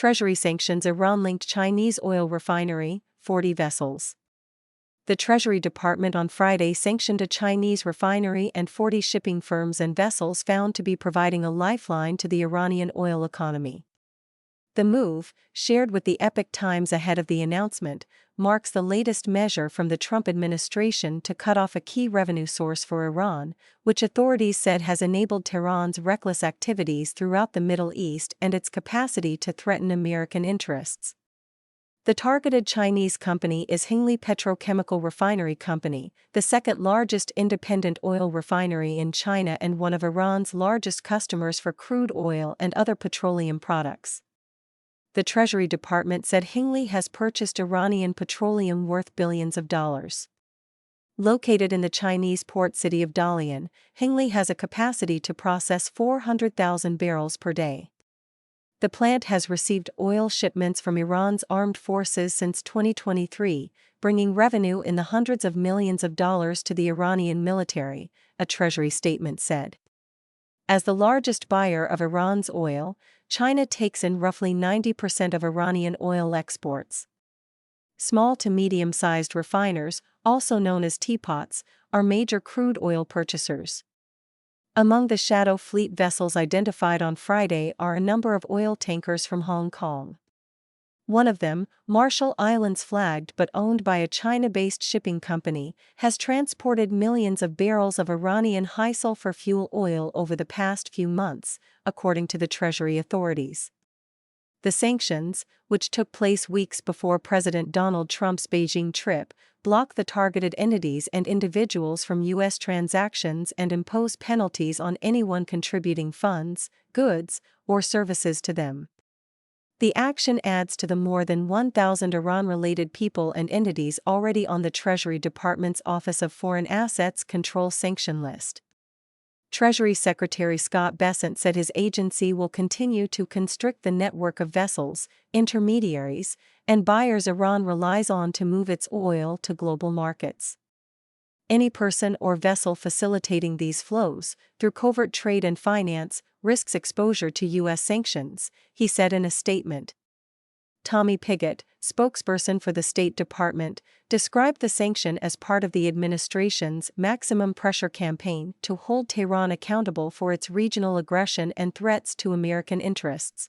Treasury sanctions Iran-linked Chinese oil refinery, 40 vessels. The Treasury Department on Friday sanctioned a Chinese refinery and 40 shipping firms and vessels found to be providing a lifeline to the Iranian oil economy. The move, shared with the Epoch Times ahead of the announcement, marks the latest measure from the Trump administration to cut off a key revenue source for Iran, which authorities said has enabled Tehran's reckless activities throughout the Middle East and its capacity to threaten American interests. The targeted Chinese company is Hengli Petrochemical Refinery Company, the second largest independent oil refinery in China and one of Iran's largest customers for crude oil and other petroleum products. The Treasury Department said Hengli has purchased Iranian petroleum worth billions of dollars. Located in the Chinese port city of Dalian, Hengli has a capacity to process 400,000 barrels per day. The plant has received oil shipments from Iran's armed forces since 2023, bringing revenue in the hundreds of millions of dollars to the Iranian military, a Treasury statement said. As the largest buyer of Iran's oil, China takes in roughly 90% of Iranian oil exports. Small to medium-sized refiners, also known as teapots, are major crude oil purchasers. Among the shadow fleet vessels identified on Friday are a number of oil tankers from Hong Kong. One of them, Marshall Islands flagged but owned by a China-based shipping company, has transported millions of barrels of Iranian high-sulfur fuel oil over the past few months, according to the Treasury authorities. The sanctions, which took place weeks before President Donald Trump's Beijing trip, block the targeted entities and individuals from U.S. transactions and impose penalties on anyone contributing funds, goods, or services to them. The action adds to the more than 1,000 Iran-related people and entities already on the Treasury Department's Office of Foreign Assets Control sanction list. Treasury Secretary Scott Bessent said his agency will continue to constrict the network of vessels, intermediaries, and buyers Iran relies on to move its oil to global markets. Any person or vessel facilitating these flows, through covert trade and finance, risks exposure to U.S. sanctions, he said in a statement. Tommy Pigott, spokesperson for the State Department, described the sanction as part of the administration's maximum pressure campaign to hold Tehran accountable for its regional aggression and threats to American interests.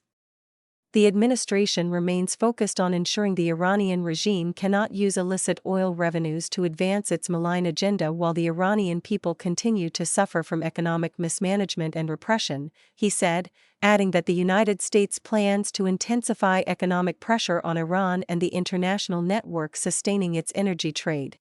The administration remains focused on ensuring the Iranian regime cannot use illicit oil revenues to advance its malign agenda while the Iranian people continue to suffer from economic mismanagement and repression, he said, adding that the United States plans to intensify economic pressure on Iran and the international network sustaining its energy trade.